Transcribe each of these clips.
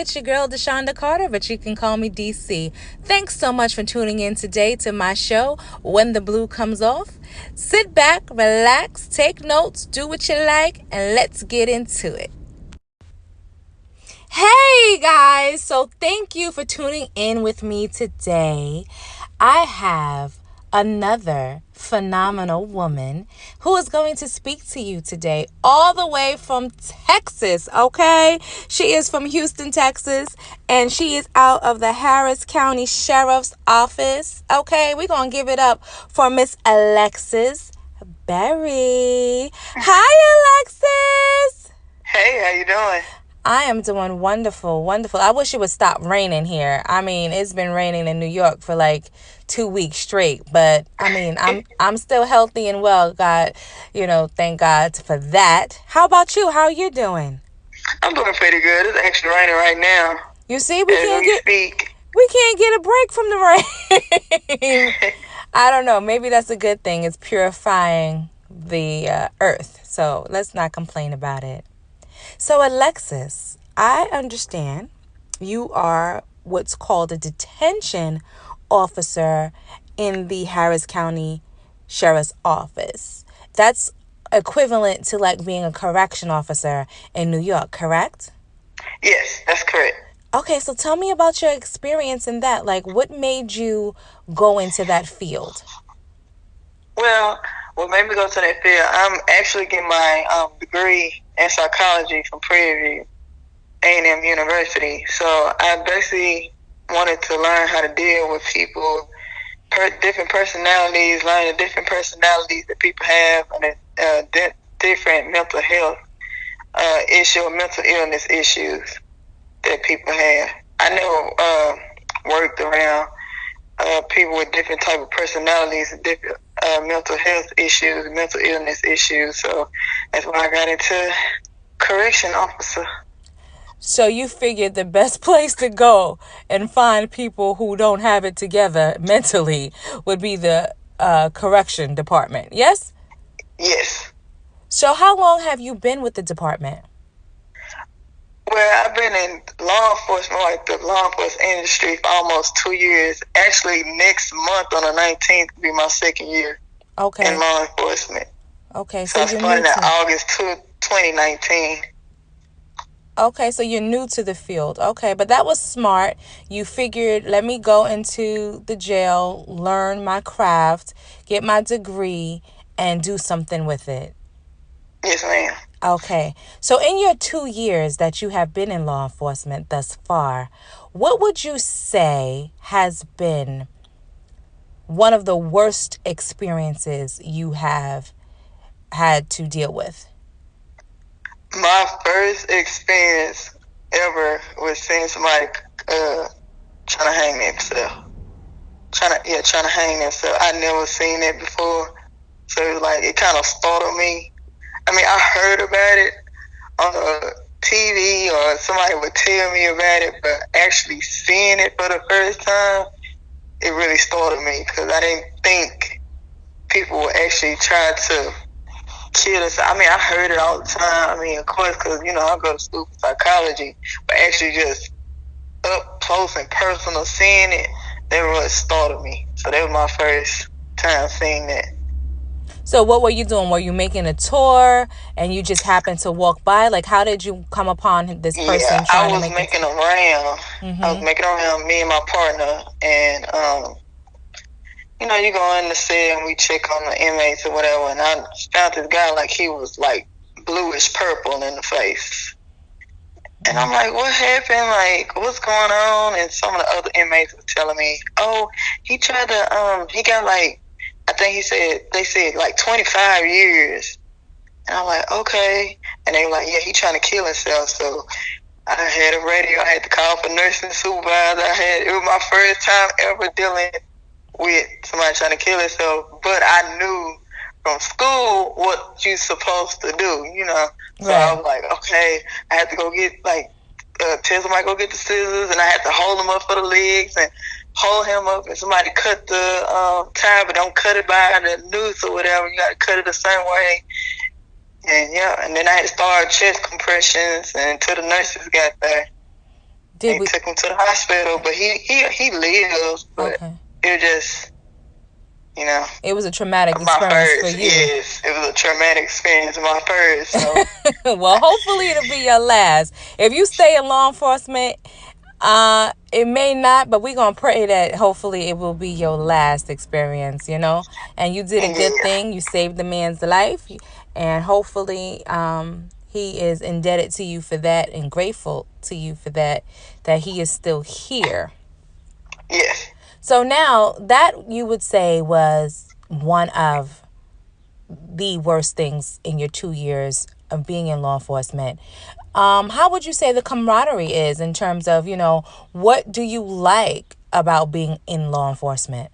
It's your girl, Deshaunda Carter, but you can call me DC. Thanks so much for tuning in today to my show, When the Blue Comes Off. Sit back, relax, take notes, do what you like, and let's get into it. Hey guys, so thank you for tuning in with me today. I have another phenomenal woman who is going to speak to you today all the way from Texas, okay? She is from Houston, Texas, and she is out of the Harris County Sheriff's Office, okay? We're going to give it up for Miss Alexis Berry. Hi, Alexis. Hey, how you doing? I am doing wonderful, wonderful. I wish it would stop raining here. I mean, it's been raining in New York for like 2 weeks straight, but I mean, I'm still healthy and well. God, thank God for that. How about you? How are you doing? I'm doing pretty good. It's actually raining right now. You see, we can't get a break from the rain. I don't know. Maybe that's a good thing. It's purifying the earth. So let's not complain about it. So, Alexis, I understand you are what's called a detention officer in the Harris County Sheriff's Office. That's equivalent to like being a correction officer in New York, correct? Yes, that's correct. Okay, so tell me about your experience in that. Like, what made you go into that field? Well, what made me go to that field, I'm actually getting my degree in psychology from Prairie View A&M University. So I basically wanted to learn how to deal with people, different personalities, learn the different personalities that people have, and different mental health mental illness issues that people have. I never worked around people with different type of personalities and different mental health issues, mental illness issues. So that's why I got into correction officer. So you figured the best place to go and find people who don't have it together mentally would be the correction department, yes? Yes. So how long have you been with the department? Well, I've been in law enforcement, like the law enforcement industry, for almost 2 years. Actually, next month on the 19th will be my second year in law enforcement. Okay, so I started in August 2019. Okay, so you're new to the field. Okay, but that was smart. You figured, let me go into the jail, learn my craft, get my degree, and do something with it. Yes, ma'am. Okay, so in your 2 years that you have been in law enforcement thus far, what would you say has been one of the worst experiences you have had to deal with? My first experience ever was seeing somebody trying to hang themselves. Trying to hang themselves. I never seen it before, so it was like it kind of startled me. I mean, I heard about it on TV or somebody would tell me about it, but actually seeing it for the first time, it really startled me because I didn't think people would actually try to kill us. I mean, I heard it all the time. I mean, of course, because, I go to school for psychology, but actually just up close and personal seeing it, that really startled me. So that was my first time seeing that. So what were you doing? Were you making a tour and you just happened to walk by? Like, how did you come upon this person? Yeah, I was making a round. Mm-hmm. I was making a round, me and my partner, and you go in the cell and we check on the inmates or whatever, and I found this guy like he was like bluish purple in the face. And I'm like, what happened? Like, what's going on? And some of the other inmates were telling me, oh, he tried to, he got like, I think they said like 25 years. And I'm like, okay. And they were like, yeah, he trying to kill himself. So I had a radio. I had to call for nursing supervisor. It was my first time ever dealing with somebody trying to kill himself. But I knew from school what you're supposed to do, So I was like, okay, I had to go get tell somebody to go get the scissors, and I had to hold him up for the legs and hold him up, and somebody cut the tie, but don't cut it by the noose or whatever. You got to cut it the same way. And then I had to start chest compressions until the nurses got there. Did They we? took him to the hospital, but he lives. But Okay. it was just, you know, It was a traumatic my experience for first. you. Yes, it was a traumatic experience. My first. So Well, hopefully it'll be your last. If you stay in law enforcement, it may not, but we're gonna pray that hopefully it will be your last experience, And you did a good yeah, thing. You saved the man's life, and hopefully, he is indebted to you for that and grateful to you for that. That he is still here. yes. So now that you would say was one of the worst things in your 2 years of being in law enforcement. How would you say the camaraderie is in terms of, what do you like about being in law enforcement?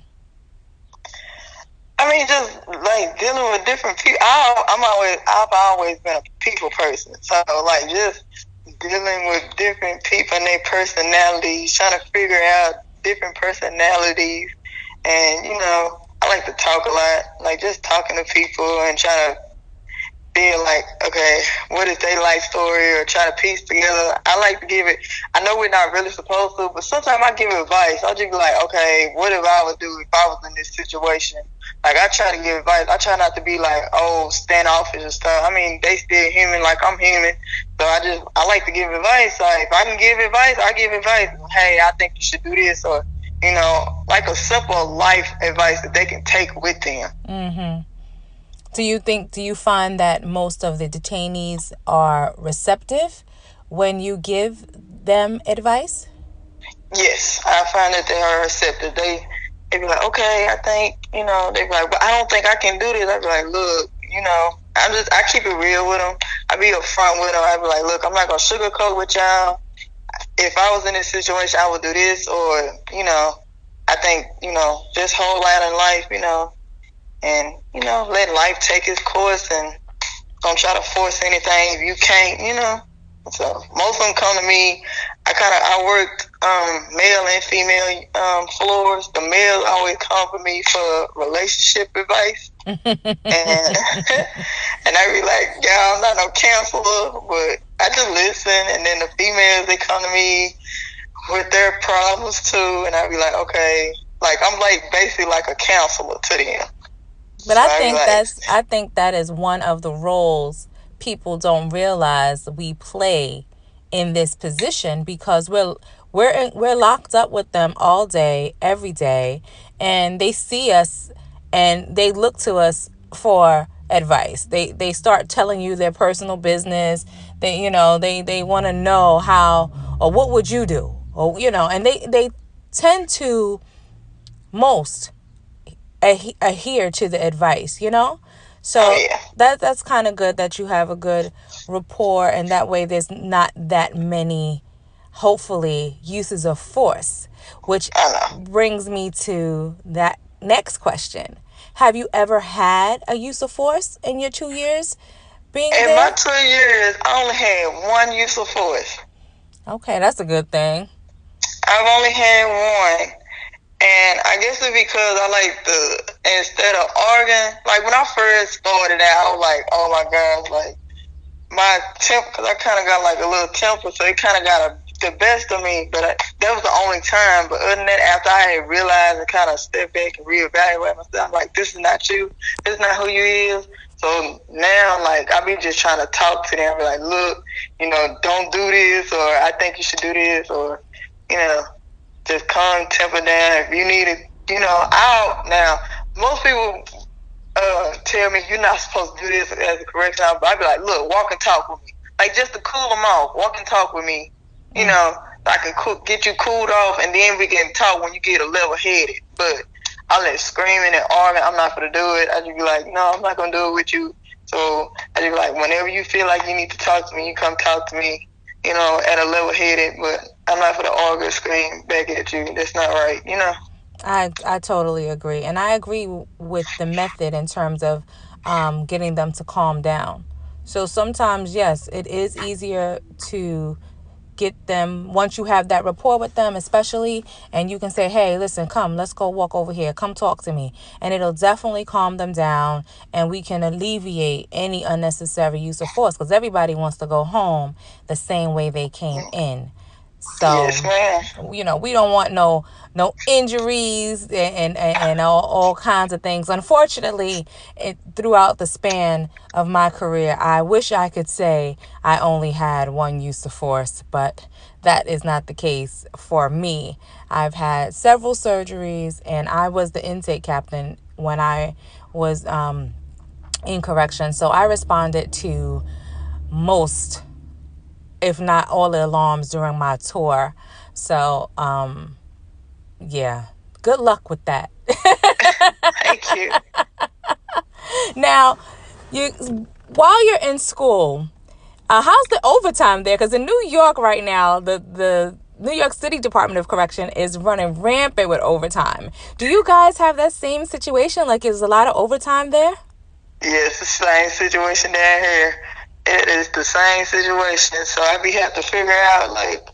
I mean, just like dealing with different people. I've always been a people person. So like just dealing with different people and their personalities, trying to figure out different personalities, and I like to talk a lot. Like just talking to people and trying to feel like, okay, what is their life story, or try to piece together. I like to give it. I know we're not really supposed to, but sometimes I give advice. I'll just be like, okay, what if I would do if I was in this situation? Like I try to give advice. I try not to be like, oh, standoffish and stuff. I mean, they still human, like I'm human. So I like to give advice. Like if I can give advice, I give advice. Hey, I think you should do this, or like a simple life advice that they can take with them. Mm-hmm. Do you find that most of the detainees are receptive when you give them advice? Yes, I find that they are receptive. They be like, okay, I think, they be like, but I don't think I can do this. I be like, look, I keep it real with them. I be upfront with them. I be like, look, I'm not gonna sugarcoat with y'all. If I was in this situation, I would do this, or I think, just hold out in life, and let life take its course, and don't try to force anything if you can't. So most of them come to me. I worked male and female floors. The males always come for me for relationship advice, and and I be like, yeah, I'm not no counselor, but I just listen. And then the females, they come to me with their problems too, and I be like, okay, like I'm like basically like a counselor to them. But So I be like, I think that is one of the roles people don't realize we play in this position, because we're locked up with them all day, every day, and they see us and they look to us for advice. They start telling you their personal business. They want to know how, or what would you do, or and they tend to most adhere to the advice. oh So yeah, that's kind of good that you have a good rapport, and that way there's not that many, hopefully, uses of force, which I know. brings me to that next question. Have you ever had a use of force in your 2 years being In my there? 2 years, I only had one use of force. Okay, that's a good thing. I've only had one. And I guess it's because I like instead of arguing, like when I first started out, I was like, oh my gosh, like my temper, because I kind of got like a little temper, so it kind of got the best of me. But that was the only time. But other than that, after I had realized and kind of stepped back and reevaluate myself, I'm like, this is not you. This is not who you is. So now, like, I be just trying to talk to them, be like, look, don't do this, or I think you should do this, or, you know, just calm temper down. If you need it, out. Now, most people tell me you're not supposed to do this as a correction, but I be like, look, walk and talk with me. Like, just to cool them off, walk and talk with me. Mm. I can get you cooled off, and then we can talk when you get a level headed. But all that screaming and arguing, I'm not going to do it. I just be like, no, I'm not going to do it with you. So I just be like, whenever you feel like you need to talk to me, you come talk to me, at a level headed. But I'm not going to argue or scream back at you. That's not right. I totally agree. And I agree with the method in terms of getting them to calm down. So sometimes, yes, it is easier to get them, once you have that rapport with them, especially, and you can say, hey, listen, come, let's go walk over here, come talk to me, and it'll definitely calm them down, and we can alleviate any unnecessary use of force, because everybody wants to go home the same way they came in. So, Yes, ma'am. we don't want no injuries and all kinds of things. Unfortunately, throughout the span of my career, I wish I could say I only had one use of force, but that is not the case for me. I've had several surgeries, and I was the intake captain when I was in correction. So I responded to most, if not all, the alarms during my tour. So, yeah, good luck with that. Thank you. Now, you while you're in school, how's the overtime there? Because in New York right now, the New York City Department of Correction is running rampant with overtime. Do you guys have that same situation? Like, is a lot of overtime there? Yes, the same situation down here. It is the same situation. So I be have to figure out like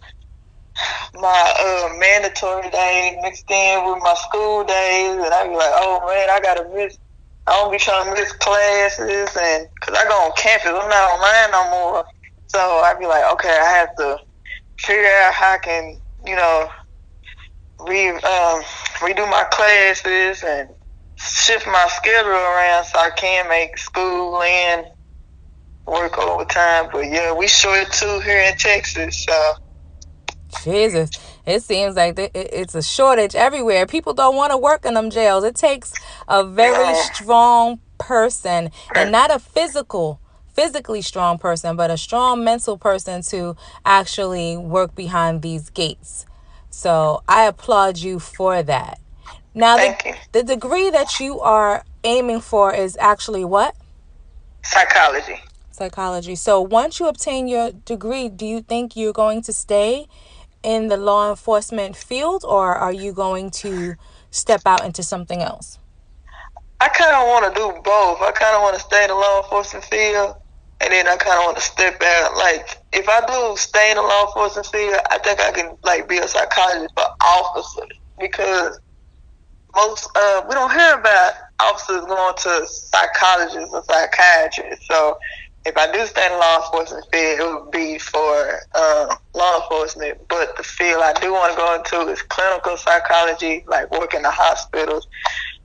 my mandatory days mixed in with my school days, and I be like, oh man, I gotta miss. I don't be trying to miss classes, and because I go on campus, I'm not online no more. So I be like, okay, I have to figure out how I can, redo my classes and shift my schedule around so I can make school and work overtime. But yeah, we short too here in Texas. So Jesus, it seems like it's a shortage everywhere. People don't want to work in them jails. It takes a very yeah, strong person, and not a physically strong person, but a strong mental person to actually work behind these gates. So I applaud you for that. Now, thank you. the degree that you are aiming for is actually what? Psychology. Psychology. So once you obtain your degree, do you think you're going to stay in the law enforcement field, or are you going to step out into something else? I kind of want to do both. I kind of want to stay in the law enforcement field, and then I kind of want to step out. Like, if I do stay in the law enforcement field, I think I can like be a psychologist for officers, because most we don't hear about officers going to psychologists or psychiatrists. So if I do stay in the law enforcement field, it would be for law enforcement. But the field I do want to go into is clinical psychology, like work in the hospitals.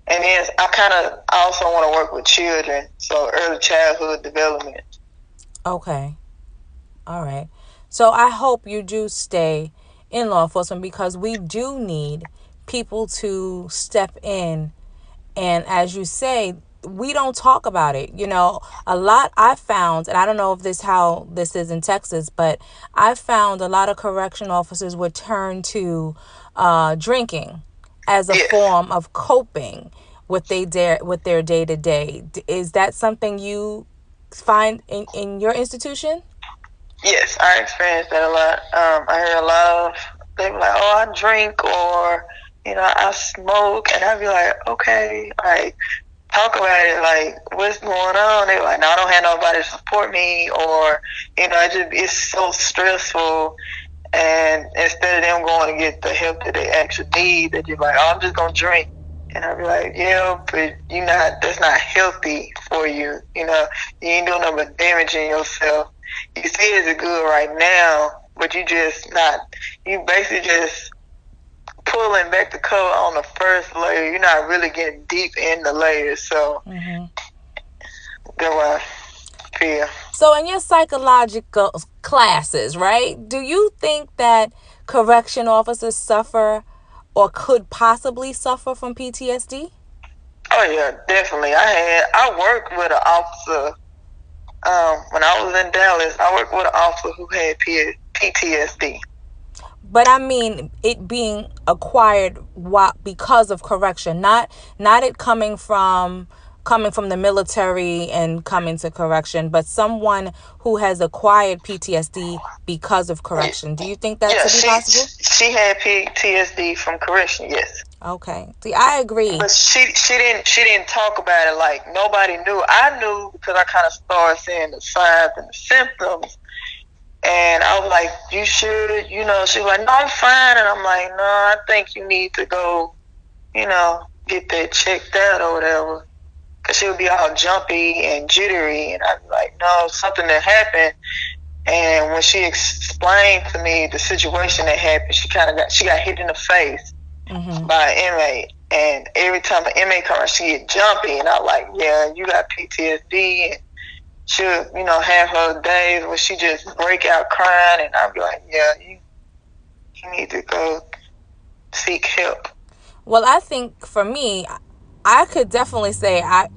And then I also want to work with children, so early childhood development. Okay. All right. So I hope you do stay in law enforcement, because we do need people to step in. And as you say, we don't talk about it. A lot I found, and I don't know if how this is in Texas, but I found a lot of correction officers would turn to drinking as a Yes. form of coping with their day to day. Is that something you find in your institution? Yes, I experienced that a lot. I hear a lot of, they be like, oh, I drink, or, I smoke, and I be like, okay, like, talk about it, like, what's going on? They be like, no, I don't have nobody to support me, or, it's so stressful, and instead of them going to get the help that they actually need, they just like, oh, I'm just going to drink. And I be like, yeah, but that's not healthy for you. You ain't doing nothing but damaging yourself. You see it's good right now, but you basically just pulling back the cover on the first layer. You're not really getting deep in the layers. So that's what I feel. So in your psychological classes, right, do you think that correction officers suffer or could possibly suffer from PTSD? Oh yeah, definitely. I worked with an officer when I was in Dallas. I worked with an officer who had PTSD. But I mean, it being acquired because of correction, not it coming from the military and coming to correction, but someone who has acquired PTSD because of correction. Do you think that to be possible? She had PTSD from correction. Yes. Okay. See, I agree. But she didn't talk about it. Like, nobody knew. I knew because I kind of started seeing the signs and the symptoms. And I was like, you should, she was like, no, I'm fine. And I'm like, no, I think you need to go, get that checked out or whatever. Because she would be all jumpy and jittery. And I'd be like, no, something that happened. And when she explained to me the situation that happened. She got hit in the face by an inmate, and every time an inmate comes, she get jumpy, and I'm like, yeah, you got PTSD, and she'll, have her days where she just break out crying, and I'll be like, yeah, you need to go seek help. Well, I think for me, I could definitely say I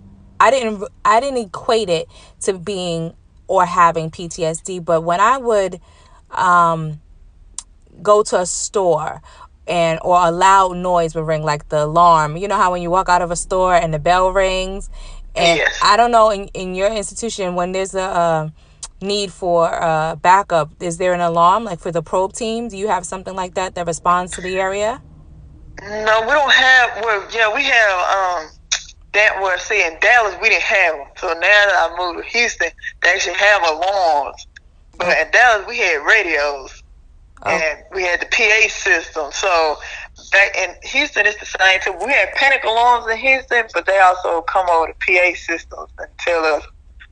didn't equate it to being or having PTSD, but when I would go to a store or a loud noise would ring, like the alarm. You know how when you walk out of a store and the bell rings? And yes. I don't know, in your institution, when there's a need for backup, is there an alarm, like for the probe team? Do you have something like that responds to the area? No, we don't have. Well, yeah, we have. That was, see, in Dallas we didn't have them. So now that I moved to Houston, they actually have alarms. But in Dallas we had radios. And we had the PA system. So back in Houston, it's the same too. We had panic alarms in Houston, but they also come over the PA systems and tell us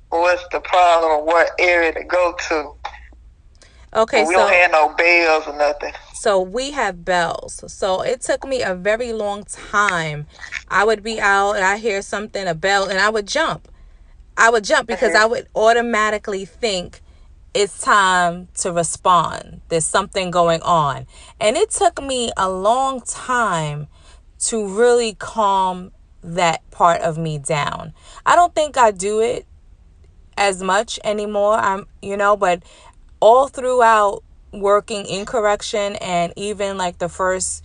what's the problem or what area to go to. Okay, but we don't have no bells or nothing. So we have bells. So it took me a very long time. I would be out and I hear something, a bell, and I would jump. Because I would automatically think it's time to respond. There's something going on. And it took me a long time to really calm that part of me down. I don't think I do it as much anymore. But all throughout working in correction, and even like the first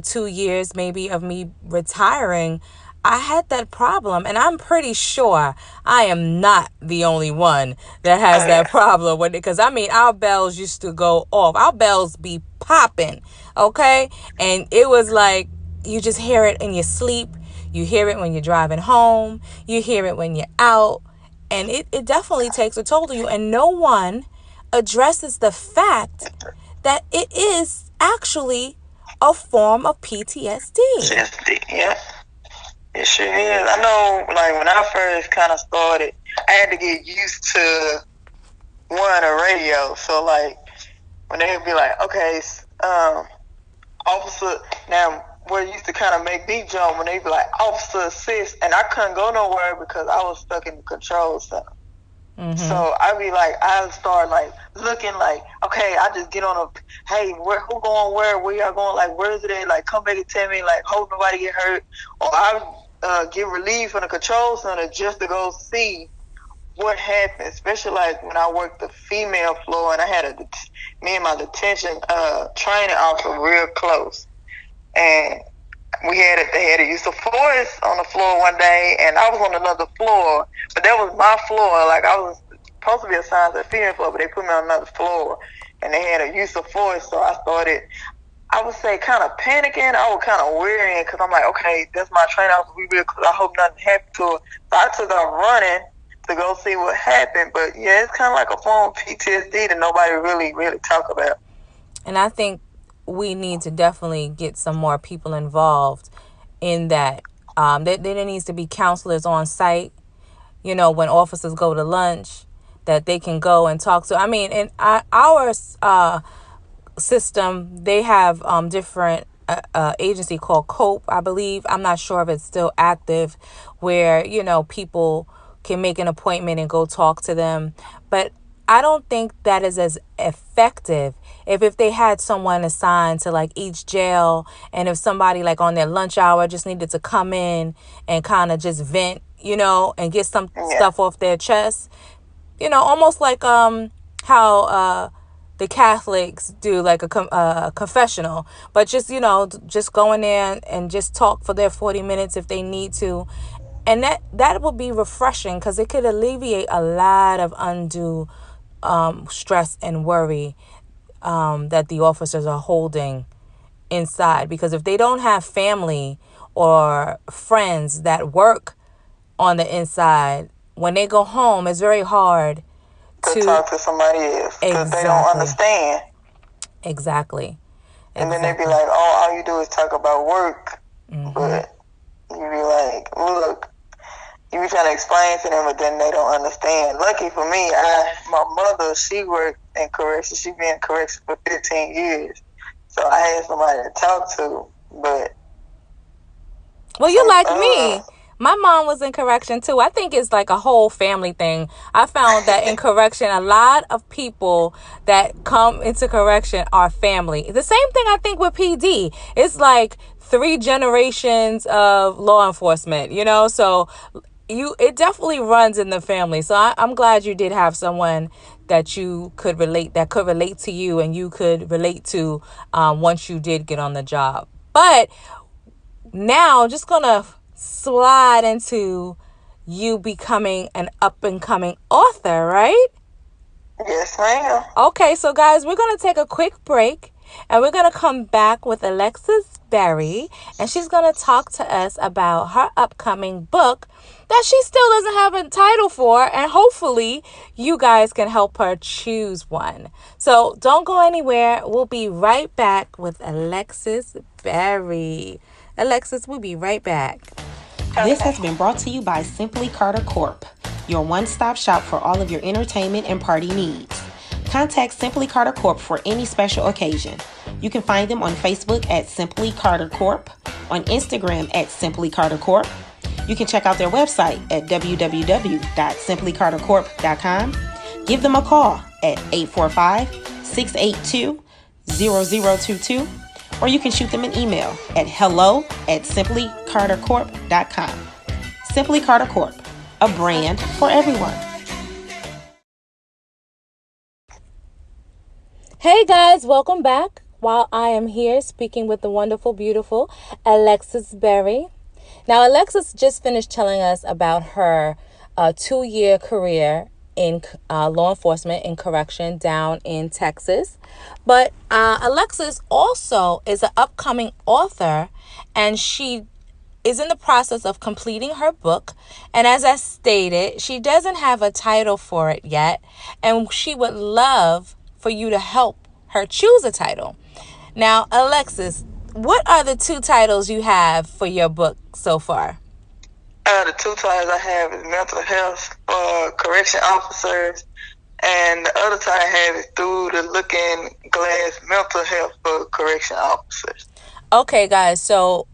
2 years maybe of me retiring, I had that problem, and I'm pretty sure I am not the only one that has that problem with it. Because our bells used to go off. Our bells be popping, okay? And it was like you just hear it in your sleep. You hear it when you're driving home. You hear it when you're out. And it definitely takes a toll on you. And no one addresses the fact that it is actually a form of PTSD. Yeah. It sure is. I know, like, when I first kind of started, I had to get used to a radio. So, like, when they would be like, okay, officer, now, what used to kind of make me jump when they'd be like, officer assist, and I couldn't go nowhere because I was stuck in the control center. So I'd be like, I would start like looking like, okay, I just get on hey, who going where y'all going, like, where is it at, like, come back and tell me, like, hope nobody get hurt. Or I get relieved from the control center just to go see what happened, especially like when I worked the female floor, and I had me and my detention training officer real close, and they had a use of force on the floor one day, and I was on another floor, but that was my floor. Like, I was supposed to be assigned to the female floor, but they put me on another floor, and they had a use of force. So I started, I would say, kind of panicking. I was kind of worrying because I'm like, okay, that's my trainer. I hope nothing happened to her. So I took off running to go see what happened. But yeah, it's kind of like a form of PTSD that nobody really, really talk about. And I think we need to definitely get some more people involved in that. There needs to be counselors on site, when officers go to lunch, that they can go and talk to. In our system, they have different agency called COPE, I believe. I'm not sure if it's still active, where, people can make an appointment and go talk to them. But I don't think that is as effective if they had someone assigned to like each jail, and if somebody like on their lunch hour just needed to come in and kind of just vent, and get some stuff off their chest, almost like how the Catholics do, like a confessional, but just just go in there and just talk for their 40 minutes if they need to. And that would be refreshing, because it could alleviate a lot of undue stress and worry that the officers are holding inside. Because if they don't have family or friends that work on the inside, when they go home, it's very hard to talk to somebody else, because they don't understand. Exactly. And then they be like, oh, all you do is talk about work. But you be like, look, you trying to explain to them, but then they don't understand. Lucky for me, my mother, she worked in corrections. She been in corrections for 15 years. So I had somebody to talk to, but... Well, you like me. My mom was in correction too. I think it's like a whole family thing. I found that in correction, a lot of people that come into correction are family. The same thing I think with PD. It's like 3 generations of law enforcement, you know? So it definitely runs in the family. So I'm glad you did have someone that you could relate to you, and you could relate to once you did get on the job. But now, just gonna slide into you becoming an up-and-coming author, right? Yes, ma'am. Okay, so guys, we're gonna take a quick break, and we're gonna come back with Alexis Berry, and she's gonna talk to us about her upcoming book that she still doesn't have a title for, and hopefully you guys can help her choose one. So don't go anywhere. We'll be right back with Alexis Berry. Alexis, we'll be right back. This has been brought to you by Simply Carter Corp., your one-stop shop for all of your entertainment and party needs. Contact Simply Carter Corp. For any special occasion. You can find them on Facebook at Simply Carter Corp., on Instagram at Simply Carter Corp. You can check out their website at www.simplycartercorp.com. Give them a call at 845-682-0022. Or you can shoot them an email at hello@simplycartercorp.com. Simply Carter Corp., a brand for everyone. Hey guys, welcome back. While I am here speaking with the wonderful, beautiful Alexis Berry. Now, Alexis just finished telling us about her 2-year career in law enforcement and correction down in Texas. But Alexis also is an upcoming author, and she is in the process of completing her book. And as I stated, she doesn't have a title for it yet, and she would love for you to help her choose a title. Now, Alexis, what are the 2 titles you have for your book so far? The 2 titles I have is mental health for correction officers, and the other title I have is through the looking glass mental health for correction officers. Okay, guys, so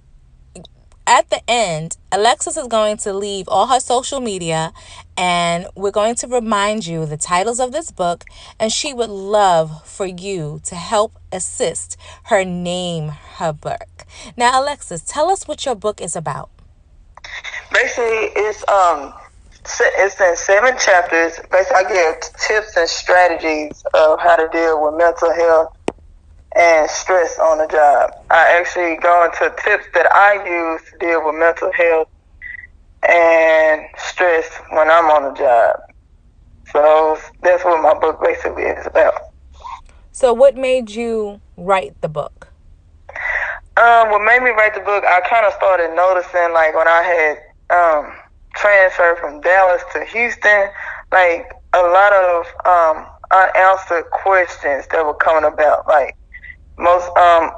at the end, Alexis is going to leave all her social media, and we're going to remind you the titles of this book, and she would love for you to help assist her name her book. Now, Alexis, tell us what your book is about. Basically, it's in 7 chapters. Basically, I give tips and strategies of how to deal with mental health and stress on the job. I actually go into tips that I use to deal with mental health and stress when I'm on the job. So that's what my book basically is about. So what made you write the book? What made me write the book, I kind of started noticing, like, when I had transferred from Dallas to Houston, like, a lot of unanswered questions that were coming about. Like, most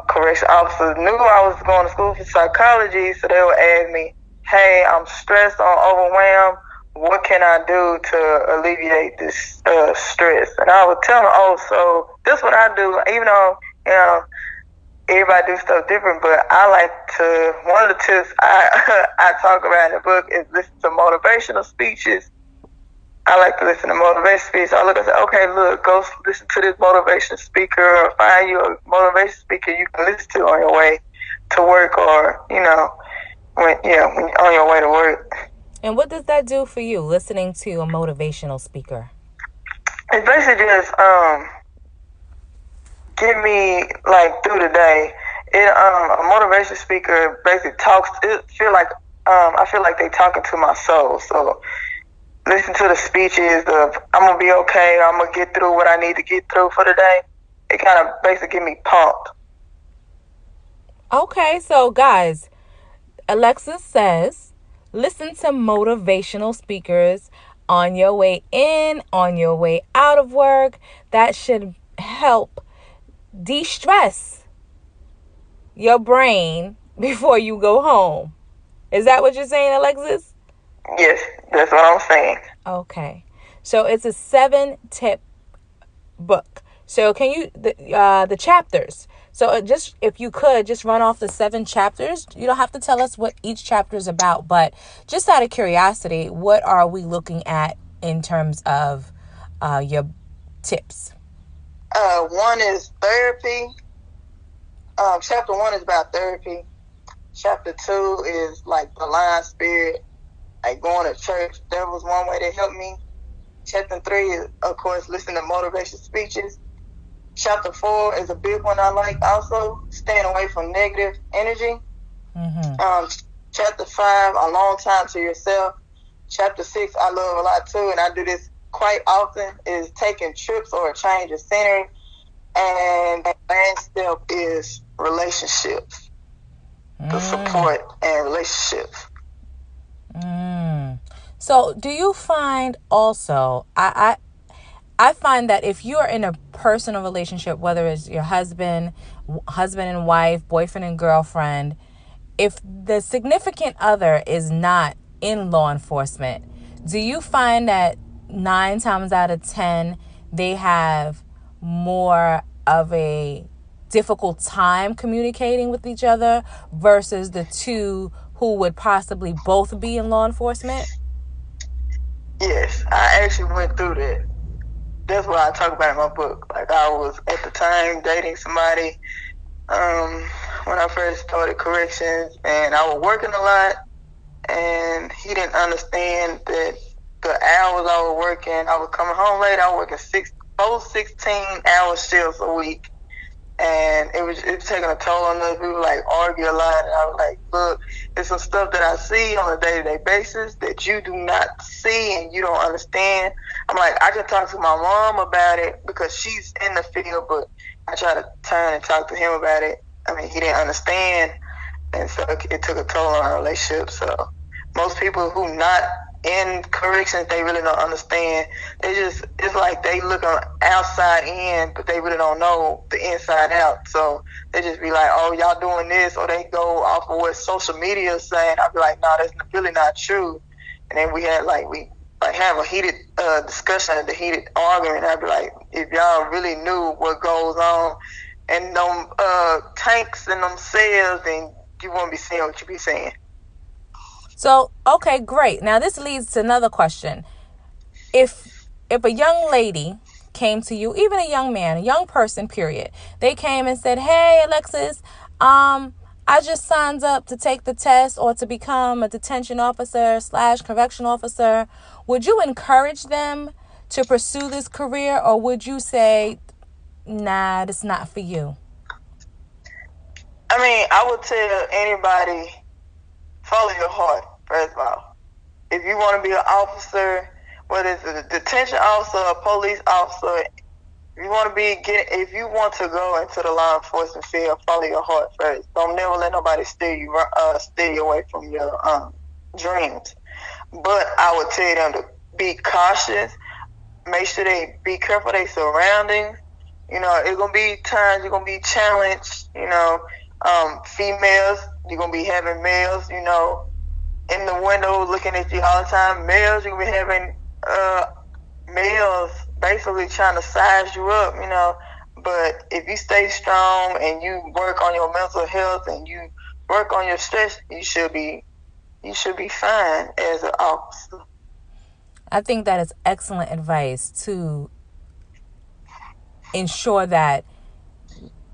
correction officers knew I was going to school for psychology, so they would ask me, hey, I'm stressed, I'm overwhelmed, what can I do to alleviate this stress? And I would tell them, oh, so this is what I do, even though, everybody do stuff different, but I like to, one of the tips I talk about in the book is listen to motivational speeches. I like to listen to motivational speeches. I look and say, okay, look, go listen to this motivational speaker, or find you a motivational speaker you can listen to on your way to work, or, when on your way to work. And what does that do for you, listening to a motivational speaker? It's basically just get me, like, through the day. A motivation speaker basically talks. I feel like they talking to my soul. So listen to the speeches of I'm gonna be okay. I'm gonna get through what I need to get through for the day. It kind of basically get me pumped. Okay, so guys, Alexis says listen to motivational speakers on your way in, on your way out of work. That should help de-stress your brain before you go home. Is that what you're saying, Alexis? Yes, that's what I'm saying. Okay. So it's a 7-tip book. So can you the chapters? So just if you could just run off the 7 chapters. You don't have to tell us what each chapter is about, but just out of curiosity, what are we looking at in terms of your tips? One is therapy. Chapter 1 is about therapy. Chapter 2 is like the lion spirit, like going to church. That was one way to help me. Chapter 3 is, of course, listening to motivation speeches. Chapter 4 is a big one I like also, staying away from negative energy. Chapter 5, a long time to yourself. Chapter 6, I love a lot too, and I do this quite often, is taking trips or a change of scenery. And the last step is relationships, the support and relationships. So do you find also, I find that if you are in a personal relationship, whether it's your husband and wife, boyfriend and girlfriend, if the significant other is not in law enforcement, do you find that 9 times out of 10 they have more of a difficult time communicating with each other versus the two who would possibly both be in law enforcement? Yes, I actually went through that. That's what I talk about in my book. Like, I was at the time dating somebody when I first started corrections, and I was working a lot, and he didn't understand that the hours I was working, I was coming home late. I was working 16-hour shifts a week, and it was taking a toll on us. We would like argue a lot, and I was like, look, there's some stuff that I see on a day-to-day basis that you do not see and you don't understand. I'm like, I can talk to my mom about it because she's in the field, but I try to turn and talk to him about it. I mean, he didn't understand, and so it took a toll on our relationship. So most people who not in corrections, they really don't understand. It's like they look on outside in, but they really don't know the inside out. So they just be like, oh, y'all doing this, or they go off of what social media is saying. I'd be like, no, that's really not true. And then we have a heated discussion, the heated argument. I'd be like, if y'all really knew what goes on in them tanks and them cells, then you wouldn't be saying what you be saying. So, okay, great. Now this leads to another question. If a young lady came to you, even a young man, a young person, period, they came and said, hey, Alexis, I just signed up to take the test or to become a detention officer / correction officer, would you encourage them to pursue this career, or would you say, nah, it's not for you? I mean, I would tell anybody, follow your heart, first of all. If you want to be an officer, whether it's a detention officer, a police officer, if you want to go into the law enforcement field, follow your heart first. Don't never let nobody steer you away from your dreams. But I would tell them to be cautious. Make sure they be careful of their surroundings. You know, it's gonna be times you're gonna be challenged. You know, females, you're gonna be having males. You know, in the window looking at you all the time. Males, you're gonna be having males basically trying to size you up, you know. But if you stay strong and you work on your mental health and you work on your stress, you should be fine as an officer. I think that is excellent advice to ensure that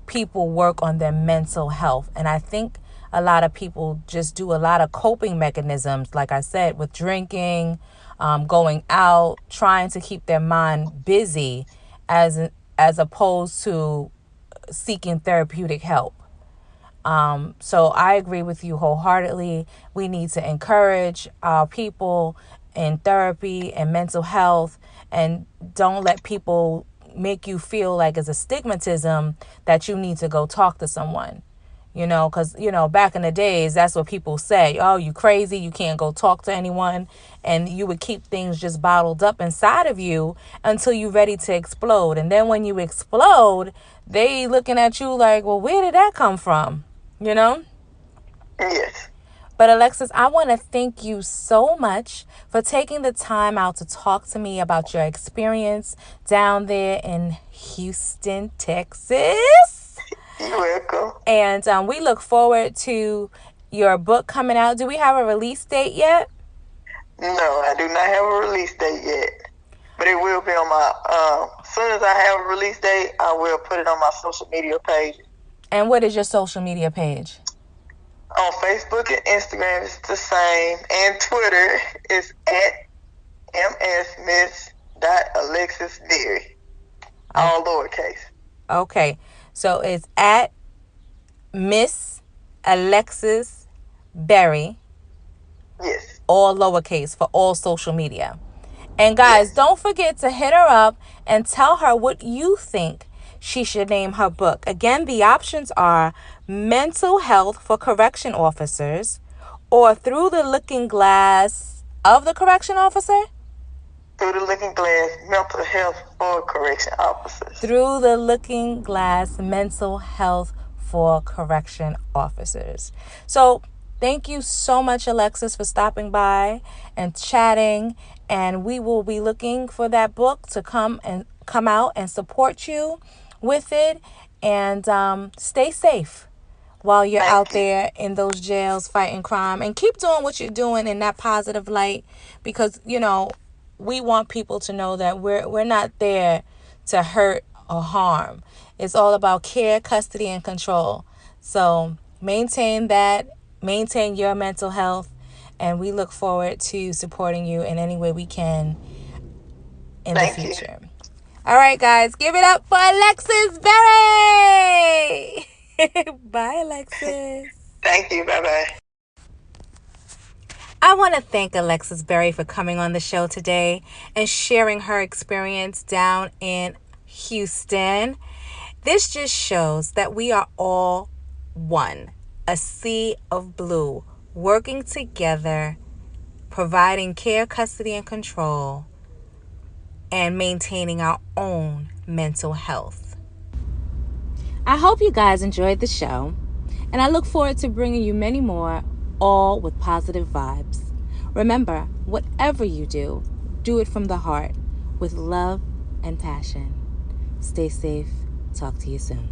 people work on their mental health. And I think a lot of people just do a lot of coping mechanisms, like I said, with drinking, going out, trying to keep their mind busy as opposed to seeking therapeutic help. So I agree with you wholeheartedly. We need to encourage our people in therapy and mental health, and don't let people make you feel like it's a stigmatism that you need to go talk to someone. You know, because, you know, back in the days, that's what people say. Oh, you crazy. You can't go talk to anyone. And you would keep things just bottled up inside of you until you're ready to explode. And then when you explode, they looking at you like, well, where did that come from? You know? Yes. But Alexis, I want to thank you so much for taking the time out to talk to me about your experience down there in Houston, Texas. You're welcome. And we look forward to your book coming out. Do we have a release date yet? No, I do not have a release date yet. But it will be on my, as soon as I have a release date, I will put it on my social media page. And what is your social media page? On Facebook and Instagram, it's the same. And Twitter is at ms.miss.alexisberry. All lowercase. Okay. So it's at Miss Alexis Berry. Yes. All lowercase for all social media. And guys, don't forget to hit her up and tell her what you think she should name her book. Again, the options are Mental Health for Correction Officers or Through the Looking Glass of the Correction Officer. Through the Looking Glass, Mental Health for Correction Officers. Through the Looking Glass, Mental Health for Correction Officers. So thank you so much, Alexis, for stopping by and chatting. And we will be looking for that book to come out and support you with it. And stay safe while you're out there in those jails fighting crime. And keep doing what you're doing in that positive light, because, you know, we want people to know that we're not there to hurt or harm. It's all about care, custody, and control. So maintain that. Maintain your mental health. And we look forward to supporting you in any way we can in the future. All right, guys. Give it up for Alexis Berry. Bye, Alexis. Thank you. Bye-bye. I want to thank Alexis Berry for coming on the show today and sharing her experience down in Houston. This just shows that we are all one, a sea of blue, working together, providing care, custody, and control, and maintaining our own mental health. I hope you guys enjoyed the show, and I look forward to bringing you many more, all with positive vibes. Remember, whatever you do, do it from the heart, with love and passion. Stay safe. Talk to you soon.